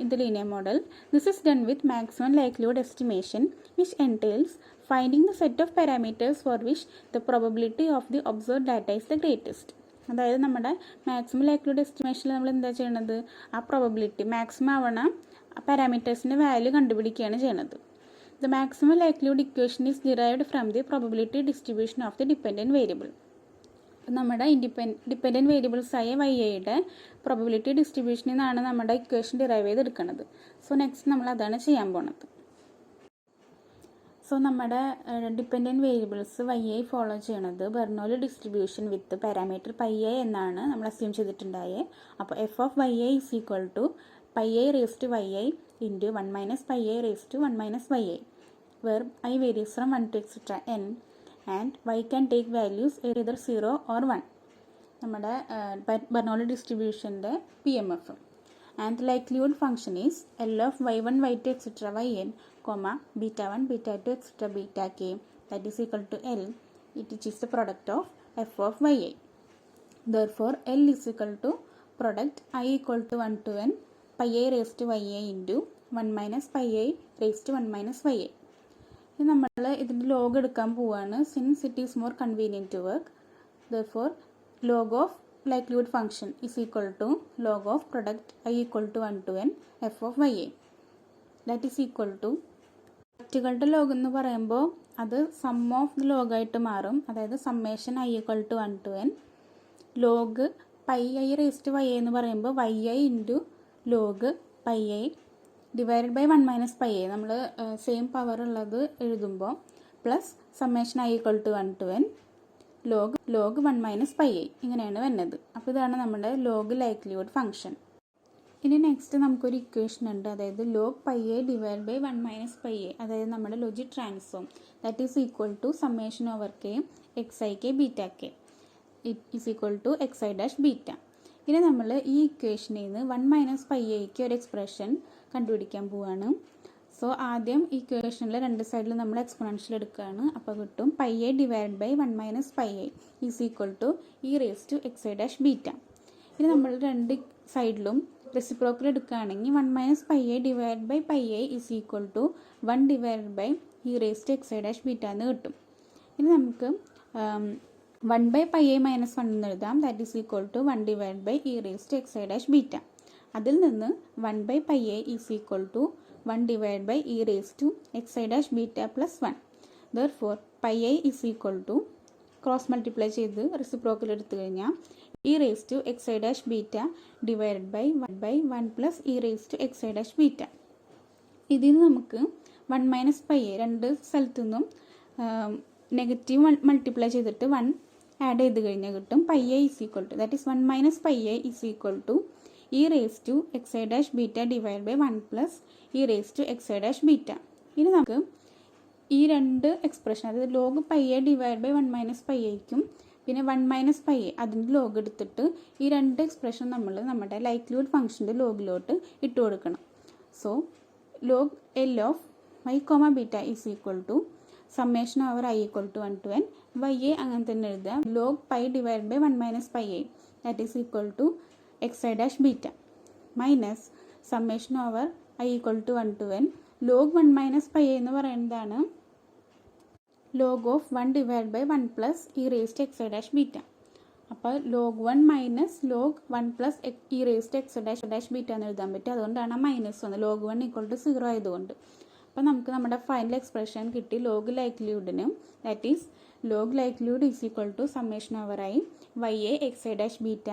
in the linear model. This is done with maximum likelihood estimation, which entails finding the set of parameters for which the probability of the observed data is the greatest. അതായത് നമ്മുടെ maximum likelihood എസ്റ്റിമേഷനിൽ നമ്മൾ എന്താ ചെയ്യണത്, ആ probability maximum ആവണ പാരാമീറ്റേഴ്സിൻ്റെ value കണ്ടുപിടിക്കുകയാണ് ചെയ്യണത്. The maximum likelihood equation is derived from the probability distribution of the dependent variable. നമ്മുടെ ഡിപ്പെൻഡൻറ്റ് വേരിയബിൾസായ വൈയുടെ പ്രോബബിലിറ്റി ഡിസ്ട്രിബ്യൂഷനിൽ നിന്നാണ് നമ്മുടെ ഇക്വേഷൻ ഡിറൈവ് ചെയ്തെടുക്കുന്നത്. സോ നെക്സ്റ്റ് നമ്മൾ അതാണ് ചെയ്യാൻ പോണത്. സോ നമ്മുടെ ഡിപ്പെൻഡൻറ്റ് വേരിയബിൾസ് വൈ ഫോളോ ചെയ്യണത് Bernoulli distribution with parameter pi I എന്നാണ് നമ്മൾ അസ്യൂം ചെയ്തിട്ടുണ്ടായത്. അപ്പോൾ F of Y I is equal to pi I raise to Y I into 1 minus pi I raise to 1 minus Y I, where I varies from 1 to etc. n and y can take values either 0 or 1. നമ്മുടെ Bernoulli ഡിസ്ട്രിബ്യൂഷൻ്റെ P M F. And the likelihood function is L of y1, y2, etc. yn, comma, beta 1, beta 2, etc. beta k, that is equal to L, which is the product of f of yi. Therefore, L is equal to product I equal to 1 to n pi I raised to yi into 1 minus pi I raised to 1 minus yi. ഇനി നമ്മൾ ഇതിൻ്റെ log എടുക്കാൻ പോവുകയാണ്, since it is more convenient to work. Therefore, log of likelihood function is equal to log of product I equal to 1 to n f of yi. That is equal to പ്രൊഡക്റ്റുകളുടെ log എന്ന് പറയുമ്പോൾ അത് sum of the ലോഗായിട്ട് മാറും. അതായത് summation I equal to 1 to n log pi I raised Y എന്ന് പറയുമ്പോൾ Y I into log pi I divided by 1 minus pi I, നമ്മൾ സെയിം പവർ ഉള്ളത് എഴുതുമ്പോൾ plus summation I equal to 1 to n log 1 minus pi I, ഇങ്ങനെയാണ് വരുന്നത്. അപ്പോൾ ഇതാണ് നമ്മുടെ ലോഗ് ലൈക്ലിഹുഡ് ഫംഗ്ഷൻ. ഇനി നെക്സ്റ്റ് നമുക്കൊരു ഇക്വേഷൻ ഉണ്ട്, അതായത് log pi I divide by 1 minus pi I, അതായത് നമ്മുടെ logit transform that is equal to summation over K X I K beta K is equal to X I dash beta. ഇനി നമ്മൾ ഈ ഇക്വേഷനിൽ നിന്ന് 1 മൈനസ് പൈ ഐക്ക് ഒരു expression കണ്ടുപിടിക്കാൻ പോവുകയാണ്. സോ ആദ്യം ഈ ഇക്വേഷനിൽ രണ്ട് സൈഡിൽ നമ്മൾ എക്സ്പോണൻഷ്യൽ എടുക്കുകയാണ്. അപ്പോൾ കിട്ടും pi I divide by 1 minus pi I is equal to E raise to X I dash beta. ഇനി നമ്മൾ രണ്ട് സൈഡിലും റെസിപ്രോക്കൽ എടുക്കുകയാണെങ്കിൽ 1 minus pi I divide by pi I is equal to 1 divide by E raise to X I dash beta എന്ന് കിട്ടും. ഇനി നമുക്ക് 1 by pi I minus 1 എന്ന് എഴുതാം. That is equal to 1 divide by E raise to X I dash beta. അതിൽ നിന്ന് 1 by pi I is equal to 1 divide by E raise to X I dash beta plus 1. Therefore pi I is equal to cross multiply ചെയ്ത് reciprocal എടുത്തു കഴിഞ്ഞാൽ E raise to X I dash beta divide by 1 plus E raise to X I dash beta. ഇതിൽ നിന്ന് നമുക്ക് 1 minus pi I രണ്ട് സ്ഥലത്തു നിന്നും negative multiply ചെയ്തിട്ട് 1 ആഡ് ചെയ്ത് കഴിഞ്ഞാൽ കിട്ടും pi I is equal to, that is 1 minus pi I is equal to E raise to X I dash beta divide by 1 plus E raise to X I dash beta. ഇനി നമുക്ക് ഈ രണ്ട് expression, അതായത് log pi I divide by 1 minus pi ഐക്കും പിന്നെ 1 minus pi I അതിൻ്റെ log എടുത്തിട്ട് ഈ രണ്ട് എക്സ്പ്രഷൻ നമ്മൾ നമ്മുടെ ലൈക്ലിഹുഡ് ഫംഗ്ഷൻ്റെ ലോഗിലോട്ട് ഇട്ട് കൊടുക്കണം. So log L of Y comma beta is equal to summation over I equal to 1 to n. Y A അങ്ങനെ തന്നെ എഴുതാം. Log pi divide by 1 minus pi A that is equal to X I dash beta minus summation over I equal to 1 to n. Log 1 minus pi A എന്ന് പറയുന്നതാണ് log of 1 divide by 1 plus E raised X I dash beta. അപ്പോൾ log 1 minus log 1 plus E raised X dash beta എന്ന് എഴുതാൻ പറ്റും. അതുകൊണ്ടാണ് minus വന്നത്, log 1 equal to 0 ആയതുകൊണ്ട്. അപ്പോൾ നമുക്ക് നമ്മുടെ ഫൈനൽ എക്സ്പ്രഷൻ കിട്ടി ലോഗ് ലൈക്ലിഹുഡിന്. That is log likelihood is equal to summation over I Y A X I dash beta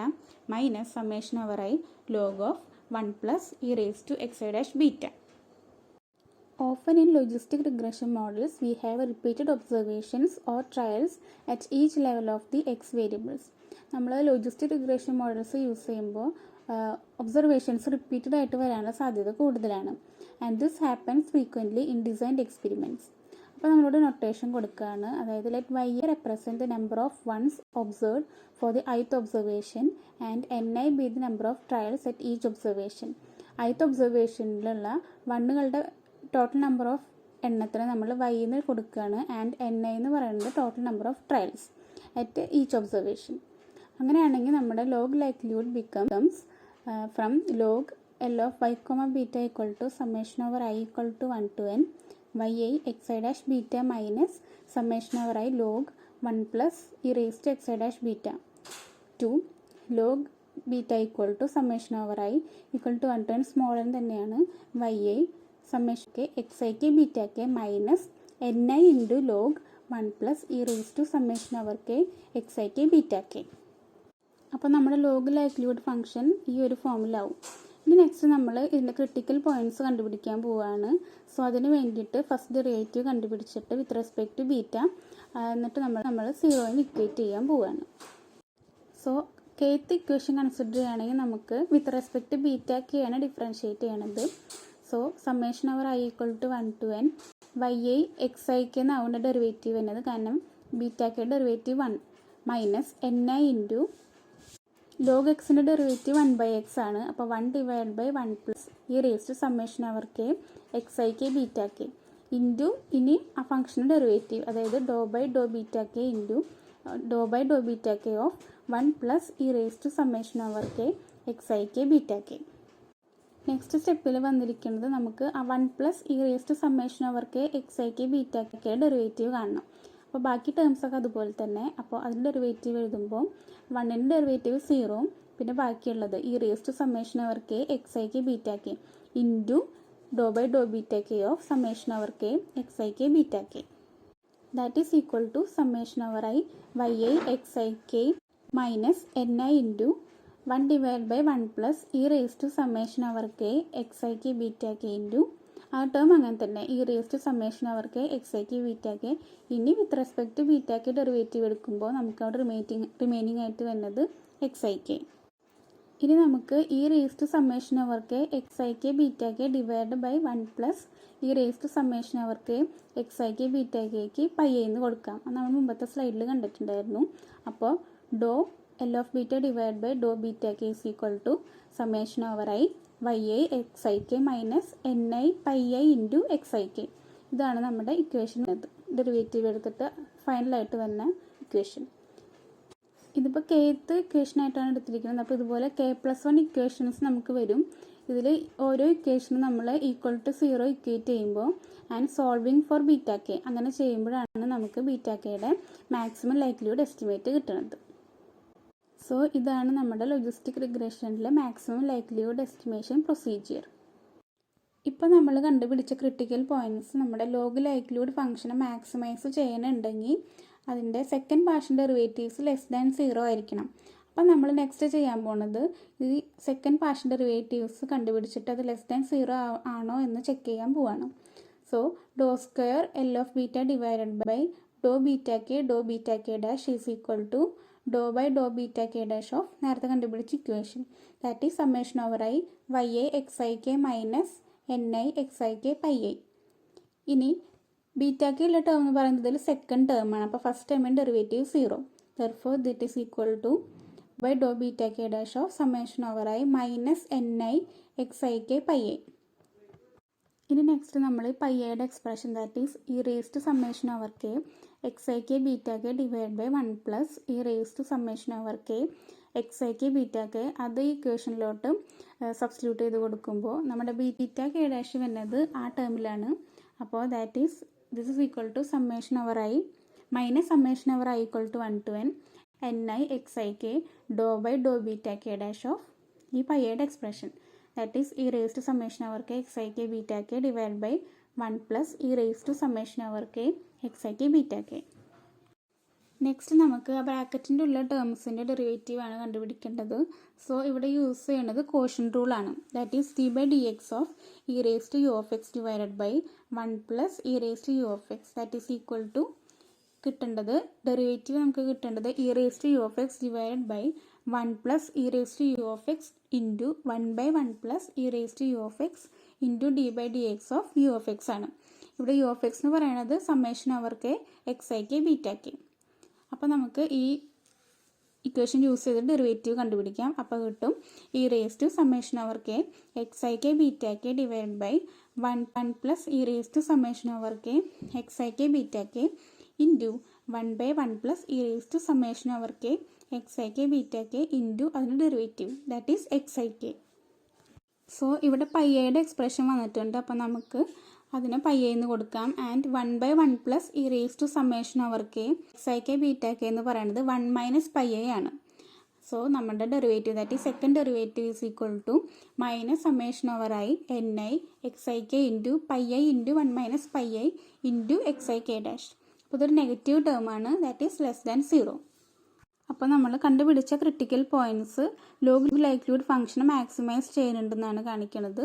minus summation over I log of 1 plus E raise to X I dash beta. Often in logistic regression models, we have repeated observations or trials at each level of the x variables. നമ്മൾ logistic regression models use ചെയ്യുമ്പോൾ observations repeated ആയിട്ട് വരാനുള്ള സാധ്യത കൂടുതലാണ്. And this happens frequently in designed experiments. അപ്പോൾ നമ്മളോട് notation കൊടുക്കുകയാണ്, അതായത് let Y A represent the number of ones observed for the ith observation and N I be the number of trials at each observation. ith ഒബ്സർവേഷനിലുള്ള വണ്ണുകളുടെ total number of എണ്ണത്തിന് നമ്മൾ Y എന്ന് കൊടുക്കുകയാണ്. ആൻഡ് എൻ ഐ എന്ന് പറയുന്നത് total number of trials at each observation. അങ്ങനെയാണെങ്കിൽ നമ്മുടെ log likelihood becomes from log L of Y comma beta equal to summation over I equal to 1 to n Y I X I dash beta minus summation over I log 1 plus E raise to X I dash beta to log beta equal to summation over I equal to 1 to n small n തന്നെയാണ് Y I summation K X I K beta K minus N I into log 1 plus E raise to summation over K X I K beta K. അപ്പോൾ നമ്മുടെ log likelihood function ഈ ഒരു ഫോമിലാവും. ഇനി next നമ്മൾ ഇതിൻ്റെ critical points കണ്ടുപിടിക്കാൻ പോവുകയാണ്. So അതിന് വേണ്ടിയിട്ട് ഫസ്റ്റ് ഡെറിവേറ്റീവ് കണ്ടുപിടിച്ചിട്ട് വിത്ത് റെസ്പെക്ട് ടു ബീറ്റ എന്നിട്ട് നമ്മൾ സീറോയിൽ ഇക്വേറ്റ് ചെയ്യാൻ പോവുകയാണ്. സോ kth ഇക്വേഷൻ കൺസിഡർ ചെയ്യുകയാണെങ്കിൽ നമുക്ക് with respect to beta k ആണ് ഡിഫറൻഷ്യേറ്റ് ചെയ്യണത്. So summation over I equal to 1 to n Y I X I k എന്നാവുന്ന ഡെറിവേറ്റീവ് വരുന്നത്, കാരണം beta k derivative 1 minus N I into log എക്സിൻ്റെ derivative 1/x ആണ്. അപ്പോൾ 1 divide by 1 plus e raise to summation over K X I K beta K into ഇനി ആ ഫംഗ്ഷൻ്റെ derivative, അതായത് doe by Dr beta K into Dr by Dr beta K of 1 plus e raise to summation over K X I K beta k. Next സ്റ്റെപ്പിൽ വന്നിരിക്കുന്നത് നമുക്ക് ആ 1 plus E raise to summation over K X I K beta k derivative കാണണം. അപ്പോൾ ബാക്കി ടേംസൊക്കെ അതുപോലെ തന്നെ. അപ്പോൾ അതിൻ്റെ ഡെറിവേറ്റീവ് എഴുതുമ്പോൾ 1ൻ്റെ ഡെറിവേറ്റീവ് 0, പിന്നെ ബാക്കിയുള്ളത് E raise to summation over K X I K beta K into Dr by Dr beta K of summation over K X I K beta K that is equal to summation over I Y I X I K minus N I into 1 divide by 1 plus E raise to summation over K X I K beta K into ആ term അങ്ങനെ തന്നെ E raise to summation over K X I K beta k. ഇനി with respect to beta k derivative എടുക്കുമ്പോൾ നമുക്ക് അവിടെ remaining ആയിട്ട് വരുന്നത് X I k. ഇനി നമുക്ക് e raise to summation over K X I K beta k divide by 1 plus E raise to summation over K X I K beta കെക്ക് pi എന്ന് കൊടുക്കാം. അത് നമ്മൾ മുമ്പത്തെ സ്ലൈഡിൽ കണ്ടിട്ടുണ്ടായിരുന്നു. അപ്പോൾ doe l of beta divide by Dr beta K is equal to summation over I Y I X I K minus N i pi I into x I k. ഇതാണ് നമ്മുടെ ഇക്വേഷൻ. ഡെറിവേറ്റീവ് എടുത്തിട്ട് ഫൈനലായിട്ട് വന്ന equation. ഇതിപ്പോൾ kth ഇക്വേഷനായിട്ടാണ് എടുത്തിരിക്കുന്നത്. അപ്പോൾ ഇതുപോലെ k+1 equations നമുക്ക് വരും. ഇതിൽ ഓരോ ഇക്വേഷനും നമ്മൾ ഈക്വൽ ടു 0 ഇക്വേറ്റ് ചെയ്യുമ്പോൾ and solving for beta k അങ്ങനെ ചെയ്യുമ്പോഴാണ് നമുക്ക് ബീറ്റ കെയുടെ മാക്സിമം ലൈക്ലിഹുഡ് എസ്റ്റിമേറ്റ് കിട്ടുന്നത്. സോ ഇതാണ് നമ്മുടെ ലോജിസ്റ്റിക് റിഗ്രഷനിലെ മാക്സിമം ലൈക്ലിഹുഡ് എസ്റ്റിമേഷൻ പ്രൊസീജിയർ. ഇപ്പോൾ നമ്മൾ കണ്ടുപിടിച്ച ക്രിട്ടിക്കൽ പോയിൻറ്റ്സ് നമ്മുടെ ലോഗ് ലൈക്ലിഹുഡ് ഫംഗ്ഷനെ മാക്സിമൈസ് ചെയ്യണമെന്നുണ്ടെങ്കിൽ അതിൻ്റെ സെക്കൻഡ് പാർഷ്യൽ ഡെറിവേറ്റീവ്സ് <0 ആയിരിക്കണം. അപ്പോൾ നമ്മൾ നെക്സ്റ്റ് ചെയ്യാൻ പോകുന്നത് ഈ സെക്കൻഡ് പാർഷ്യൽ ഡെറിവേറ്റീവ്സ് കണ്ടുപിടിച്ചിട്ട് അത് <0 ആണോ എന്ന് ചെക്ക് ചെയ്യാൻ പോവാണ്. So doe square l of beta divided by Dr beta K dash is equal to doe by Dr beta K dash of നേരത്തെ കണ്ടുപിടിച്ച equation, that is summation over I Y I X I K minus N i X I k pi I. ഇനി beta k ഉള്ള term എന്ന് പറയുന്നതിൽ second term ആണ്. അപ്പോൾ first ടേമിൻ്റെ derivative 0. Therefore it is equal to by Dr beta K dash of summation over I minus N i X I k pi I. ഇനി next നമ്മൾ പയ്യയുടെ expression that is E raise to summation over K X I K beta k divide by 1 plus E raise to summation over K X I K beta k അത് ഇക്വേഷനിലോട്ട് substitute ചെയ്ത് കൊടുക്കുമ്പോൾ നമ്മുടെ beta K dash വരുന്നത് ആ ടേമിലാണ്. അപ്പോൾ that is this is equal to summation over I minus summation over I equal to 1 to n ni X I K doh by Dr beta K dash of ഈ പയ്യയുടെ expression that is e raised to summation over k x I k beta k divided by 1 plus e raised to summation over k x I k beta k. Next നമുക്ക് ആ ബ്രാക്കറ്റിൻ്റെ ഉള്ള ടേംസിൻ്റെ derivative ആണ് കണ്ടുപിടിക്കേണ്ടത്. So ഇവിടെ use ചെയ്യുന്നത് quotient റൂളാണ്. That is d by d x of e raise to u of x divided by 1 plus E raise to u of x that is equal to കിട്ടേണ്ടത് derivative നമുക്ക് കിട്ടേണ്ടത് e raise to u of x divided by 1 plus E raise to u of x into 1 by 1 plus E raise to u of x into d by d x of U of X ആണ്. ഇവിടെ U of X എന്ന് പറയുന്നത് summation over K X I K beta K. അപ്പോൾ നമുക്ക് ഈ equation use ചെയ്ത് derivative കണ്ടുപിടിക്കാം. അപ്പോൾ കിട്ടും e raise to summation over K X I K beta k divide by 1 plus E raise to summation over K X I K beta K into 1 by 1 plus E raise to summation over K X I K beta K into അതിൻ്റെ derivative that is x I k. So ഇവിടെ പയ്യയുടെ expression വന്നിട്ടുണ്ട്. അപ്പോൾ നമുക്ക് അതിനെ പയ്യെന്ന് കൊടുക്കാം. And 1 by 1 plus E raise to summation over K X I K beta k എന്ന് പറയുന്നത് 1 മൈനസ് പയ്യ ആണ്. സോ നമ്മുടെ derivative that is second derivative is equal to minus summation over i n i X I k into pi I into 1 minus pi I into x I k dash. അപ്പോൾ ഇതൊരു negative ടേമാണ് that is less than 0. അപ്പോൾ നമ്മൾ കണ്ടുപിടിച്ച critical points log likelihood ഫംഗ്ഷനെ maximise ചെയ്യുന്നുണ്ടെന്നാണ് കാണിക്കുന്നത്.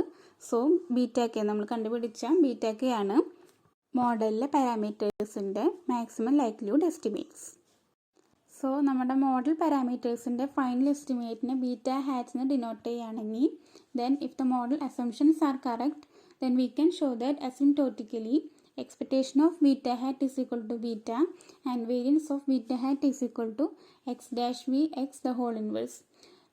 So beta K നമ്മൾ കണ്ടുപിടിച്ച ബീറ്റ കെ ആണ് മോഡലിലെ പാരാമീറ്റേഴ്സിൻ്റെ മാക്സിമം ലൈക്ലിഹുഡ് എസ്റ്റിമേറ്റ്സ്. സോ നമ്മുടെ മോഡൽ പാരാമീറ്റേഴ്സിൻ്റെ ഫൈനൽ എസ്റ്റിമേറ്റിനെ ബീറ്റ ഹാറ്റ്സിന് ഡിനോട്ട് ചെയ്യുകയാണെങ്കിൽ then if the model assumptions are correct then we can show that asymptotically expectation of beta hat is equal to beta and variance of beta hat is equal to x dash v x the whole inverse.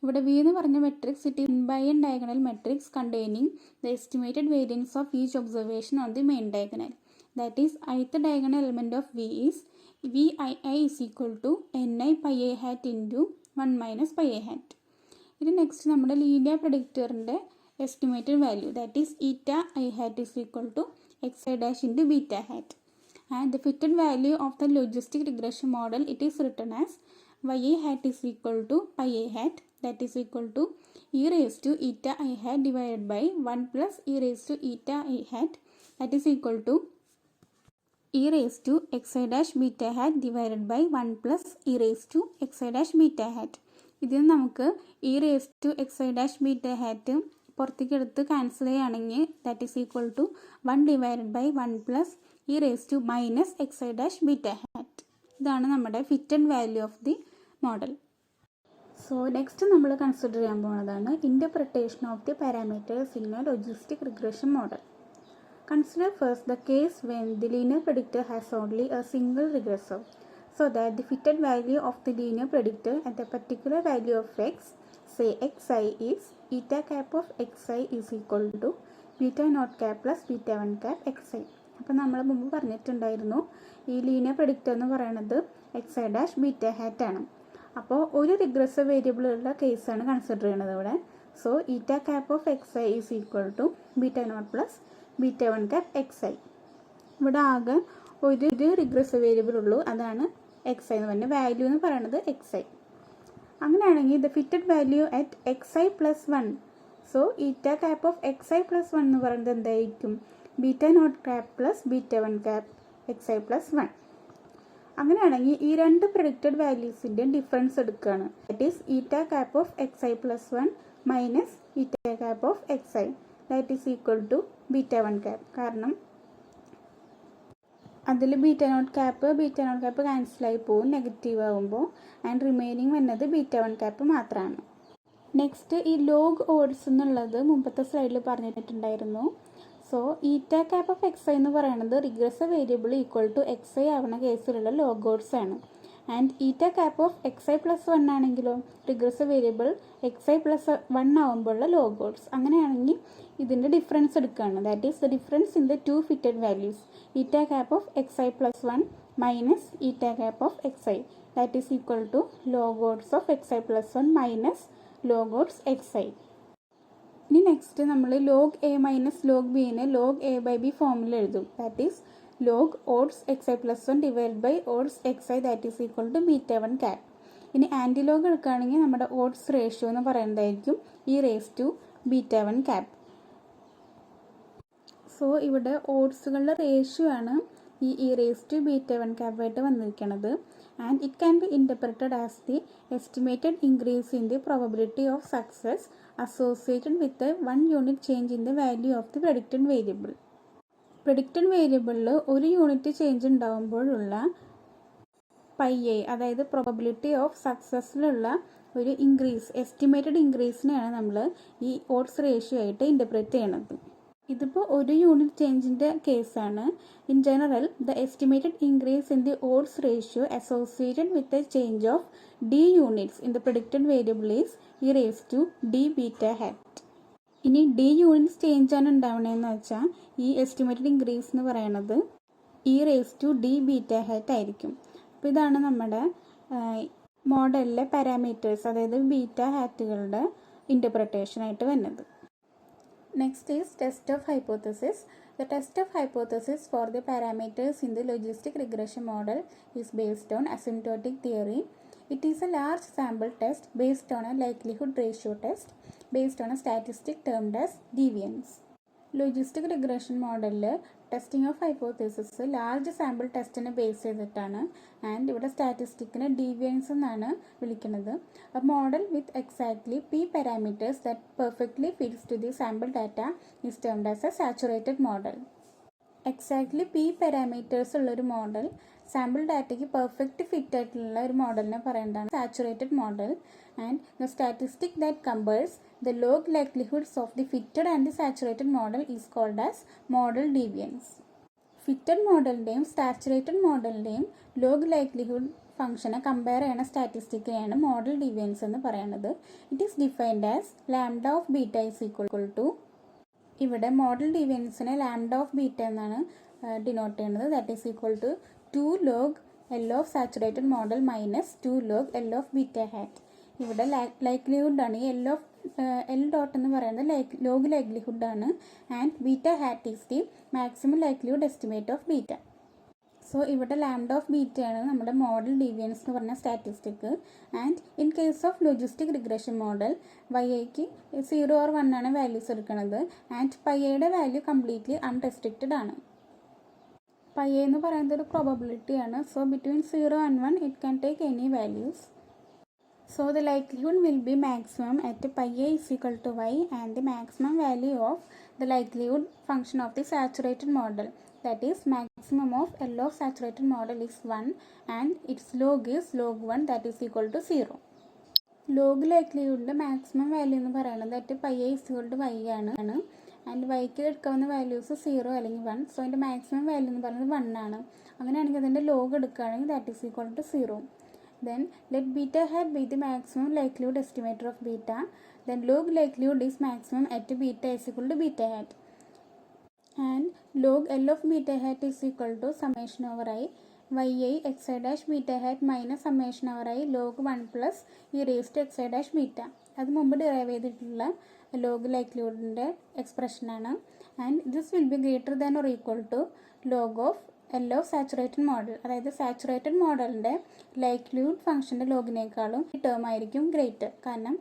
ഇവിടെ v എന്ന് പറഞ്ഞ matrix it is by N diagonal matrix containing the estimated variance of each observation on the main diagonal that is ith diagonal element of v is vi I is equal to ni pi a hat into 1 minus pi a hat. ഇത് next നമ്മുടെ linear പ്രഡിക്റ്ററിൻ്റെ estimated value that is eta I hat is equal to xi dash into beta hat, and the fitted value of the logistic regression model it is written as yi hat is equal to pi a hat that is equal to e raised to eta I hat divided by 1 plus e raised to eta I hat that is equal to e raised to xi dash beta hat divided by 1 plus e raised to xi dash beta hat. ഇതിൽ നമുക്ക് e raised to xi dash beta hat പുറത്തേക്ക് എടുത്ത് cancel ചെയ്യുകയാണെങ്കിൽ that is equal to 1 divided by 1 plus E raise to minus x I dash beta hat. ഇതാണ് നമ്മുടെ fitted value of the model. So next നമ്മൾ consider ചെയ്യാൻ പോകുന്നതാണ് interpretation of the parameters in a logistic regression model. Consider first the case when the linear predictor has only a single regressor so that the fitted value of the linear predictor at a particular value of x, say xi, is eta cap of xi is equal to beta naught cap plus beta 1 cap xi. അപ്പോൾ നമ്മൾ മുമ്പ് പറഞ്ഞിട്ടുണ്ടായിരുന്നു ഈ linear predictor എന്ന് പറയുന്നത് xi dash beta hat ആണ്. അപ്പോൾ ഒരു റിഗ്രസീവ് വേരിയബിളുള്ള കേസാണ് കൺസിഡർ ചെയ്യുന്നത് ഇവിടെ. So eta cap of xi is equal to beta naught plus beta 1 cap xi. ഇവിടെ ആകെ ഒരു റിഗ്രസീവ് വേരിയബിൾ ഉള്ളൂ, അതാണ് xi എന്ന് പറഞ്ഞ വാല്യൂ എന്ന് പറയുന്നത് xi. അങ്ങനെയാണെങ്കിൽ the fitted value at xi plus 1. So eta cap of xi plus 1 എന്ന് പറയുന്നത് എന്തായിരിക്കും? Beta naught cap plus beta 1 cap xi plus 1. അങ്ങനെയാണെങ്കിൽ ഈ രണ്ട് പ്രഡിക്റ്റഡ് വാല്യൂസിൻ്റെ ഡിഫറൻസ് എടുക്കുകയാണ്. That is eta cap of xi plus 1 minus eta cap of xi that is equal to beta 1 cap. കാരണം അതിൽ ബീറ്റ നോട്ട് ക്യാപ്പ് ക്യാൻസലായി പോകും negative ആകുമ്പോൾ, and remaining വരുന്നത് ബീറ്റ 1 cap മാത്രമാണ്. നെക്സ്റ്റ് ഈ ലോഗ് ഓഡ്സ് എന്നുള്ളത് മുമ്പത്തെ സ്ലൈഡിൽ പറഞ്ഞിട്ടുണ്ടായിരുന്നു. So eta cap of xi എന്ന് പറയുന്നത് regressive variable equal to xi ആവുന്ന കേസിലുള്ള ലോഗ് ഓഡ്സ് ആണ്. And eta cap of xi plus 1 ആണെങ്കിലോ റിഗ്രസീവ് വേരിയബിൾ xi പ്ലസ് 1 ആവുമ്പോഴുള്ള ലോഗ് ഓഡ്സ്. അങ്ങനെയാണെങ്കിൽ ഇതിൻ്റെ ഡിഫറൻസ് എടുക്കുകയാണ്. That is the difference in the two fitted values eta cap of x i plus 1 minus eta cap of x i that is equal to log odds of x i plus 1 minus log odds x i. ഇനി next നമ്മൾ log a minus log ബിനെ log a by b ഫോമിൽ എഴുതും. That is log odds x i plus 1 divide by odds x i that is equal to beta 1 cap. ഇനി antilog എടുക്കുകയാണെങ്കിൽ നമ്മുടെ odds ratio എന്ന് പറയുന്നതായിരിക്കും e raise to beta 1 cap. So ഇവിടെ ഓഡ്സുകളുടെ ratio ആണ് ഈ e raise to beta 1 cap ആയിട്ട് വന്നിരിക്കുന്നത്. And it can be interpreted as the estimated increase in the probability of success associated with a 1 unit change in the value of the predicted variable. predicted വേരിയബിളിൽ ഒരു unit change ഉണ്ടാകുമ്പോഴുള്ള pi A, അതായത് probability of സക്സസ്സിലുള്ള ഒരു increase, estimated ഇൻക്രീസിനെയാണ് നമ്മൾ ഈ ods ratio ആയിട്ട് interpret ചെയ്യണത്. ഇതിപ്പോൾ ഒരു യൂണിറ്റ് ചേഞ്ചിൻ്റെ കേസാണ്. In general the estimated increase in the odds ratio associated with a change of D units in the predicted variable is E raise to D beta hat. ഇനി D units change ആണ് ഉണ്ടാവണതെന്ന് വെച്ചാൽ ഈ estimated increase എന്ന് പറയുന്നത് E raise to D beta hat ആയിരിക്കും. അപ്പോൾ ഇതാണ് നമ്മുടെ മോഡലിലെ പാരാമീറ്റേഴ്സ്, അതായത് ബീറ്റ ഹാറ്റുകളുടെ ഇൻ്റർപ്രിട്ടേഷൻ ആയിട്ട് വരുന്നത്. Next is test of hypothesis. The test of hypothesis for the parameters in the logistic regression model is based on asymptotic theory. It is a large sample test based on a likelihood ratio test based on a statistic termed as deviance. Logistic regression മോഡലിൽ testing of hypothesis large sample ടെസ്റ്റിനെ base ചെയ്തിട്ടാണ്. And ഇവിടെ സ്റ്റാറ്റിസ്റ്റിക്കിനെ deviance എന്നാണ് വിളിക്കുന്നത്. A model with exactly p parameters that perfectly fits to the sample data is termed as a saturated model. Exactly p parameters ഉള്ളൊരു model sample ഡാറ്റയ്ക്ക് perfect fit ആയിട്ടുള്ള ഒരു മോഡലിനെ പറയേണ്ടതാണ് saturated model. And the statistic that compares the log likelihoods of the fitted and the saturated model is called as model deviance. Fitted മോഡലിൻ്റെയും saturated മോഡലിൻ്റെയും log likelihood function compare ചെയ്യുന്ന സ്റ്റാറ്റിസ്റ്റിക്കിനെയാണ് model deviance എന്ന് പറയുന്നത്. It is defined as lambda of beta is equal to, ഇവിടെ model ഡീവിയൻസിനെ lambda of beta എന്നാണ് denote ചെയ്യുന്നത്. That is equal to 2 log L of saturated model minus 2 log L of beta hat. ഇവിടെ likelihood ആണ്. ഈ l dot എന്ന് പറയുന്നത് log likelihood ആണ്. And beta hat is the maximum likelihood estimate of beta. So ഇവിടെ lambda of ബീറ്റയാണ് നമ്മുടെ model deviance എന്ന് പറഞ്ഞ statistic. And in case of logistic regression model Y ഐക്ക് 0 or 1 ആണ് വാല്യൂസ് എടുക്കുന്നത്. ആൻഡ് പൈ എയുടെ വാല്യൂ കംപ്ലീറ്റ്ലി അൺറെസ്ട്രിക്റ്റഡ് ആണ്. പൈ എ എന്ന് പറയുന്നത് ഒരു പ്രോബബിലിറ്റി ആണ്. So between 0 and 1 it can take any values. So the likelihood will be maximum at pi a is equal to y, and the maximum value of the likelihood function of the saturated model, that is maximum of L of saturated model is 1 and its log is log 1 that is equal to 0. Log likelihood maximum value എന്ന് പറയുന്നത് at pi a is equal to y ആണ്. And വൈക്ക് എടുക്കാവുന്ന values 0 അല്ലെങ്കിൽ 1. So അതിൻ്റെ maximum value എന്ന് പറയുന്നത് 1 ആണ്. അങ്ങനെയാണെങ്കിൽ അതിൻ്റെ ലോഗ് എടുക്കുകയാണെങ്കിൽ that is equal to 0. Then let beta hat be the maximum likelihood estimator of beta. Then log likelihood is maximum at beta is equal to beta hat. And log L of beta hat is equal to summation over I yi xi dash beta hat minus summation over I log 1 plus e raised to xi dash beta. അത് മുമ്പ് derive ചെയ്തിട്ടുള്ള log ലൈക്ലിഹുഡിൻ്റെ എക്സ്പ്രഷനാണ്. And this will be greater than or equal to log of l of saturated model. അതായത് saturated മോഡലിൻ്റെ likelihood ഫംഗ്ഷൻ്റെ ലോഗിനേക്കാളും ഈ ടേം ആയിരിക്കും ഗ്രേറ്റർ. കാരണം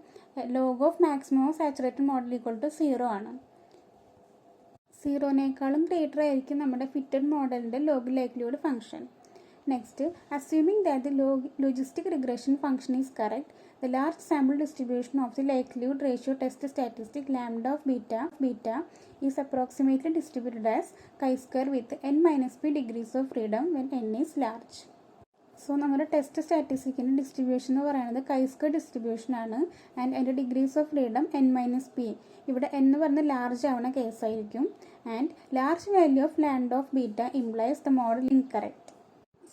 log of maximum of saturated model equal to 0 ആണ്. 0നേക്കാളും ഗ്രേറ്റർ ആയിരിക്കും നമ്മുടെ ഫിറ്റഡ് മോഡലിൻ്റെ log likelihood function. Next, assuming that the logistic regression function is correct, the large sample distribution of the likelihood ratio test statistic lambda of beta is approximately distributed as chi-square with n minus p degrees of freedom when n is large. So നമ്മുടെ test സ്റ്റാറ്റിസ്റ്റിക്കിൻ്റെ distribution എന്ന് പറയുന്നത് chi-square distribution ആണ്. And അതിൻ്റെ degrees of freedom n-p. ഇവിടെ n എന്ന് പറയുന്നത് large ആവുന്ന കേസായിരിക്കും. And large value of lambda of beta implies the model incorrect.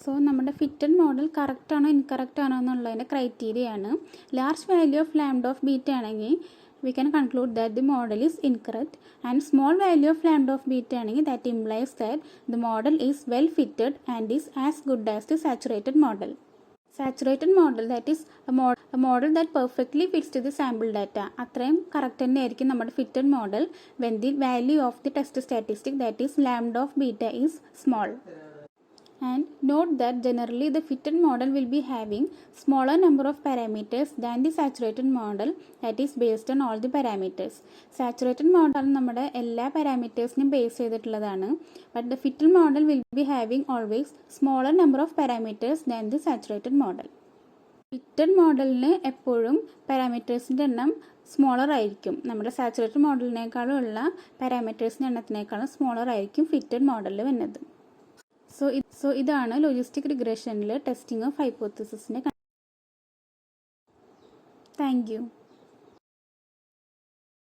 So നമ്മുടെ ഫിറ്റഡ് മോഡൽ കറക്റ്റ് ആണോ ഇൻകറക്റ്റ് ആണോ എന്നുള്ളതിൻ്റെ ക്രൈറ്റീരിയ ആണ്. Large value of lambda of beta ആണെങ്കിൽ we can conclude that the model is incorrect, and small value of lambda of beta ആണെങ്കിൽ that implies that the model is well fitted and is as good as the saturated model. Saturated model, that is a model that perfectly fits to the sample data. അത്രയും correct തന്നെ ആയിരിക്കും നമ്മുടെ fitted model when the value of the test statistic, that is lambda of beta, is small. And note that generally the fitted model will be having smaller number of parameters than the saturated model, that is based on all the parameters. Saturated model നമ്മുടെ എല്ലാ പാരാമീറ്റേഴ്സിനും base ചെയ്തിട്ടുള്ളതാണ്. But the fitted model will be having always smaller number of parameters than the saturated model. Fitted മോഡലിന് എപ്പോഴും പാരാമീറ്റേഴ്സിൻ്റെ എണ്ണം smaller ആയിരിക്കും. നമ്മുടെ saturated മോഡലിനേക്കാളും ഉള്ള പാരാമീറ്റേഴ്സിൻ്റെ എണ്ണത്തിനേക്കാളും smaller ആയിരിക്കും ഫിറ്റഡ് മോഡലിൽ വരുന്നത്. സോ ഇതാണ് ലോജിസ്റ്റിക് റിഗ്രഷനിൽ ടെസ്റ്റിംഗ് ഓഫ് ഹൈപ്പോത്തിസിസിനെ. Thank U.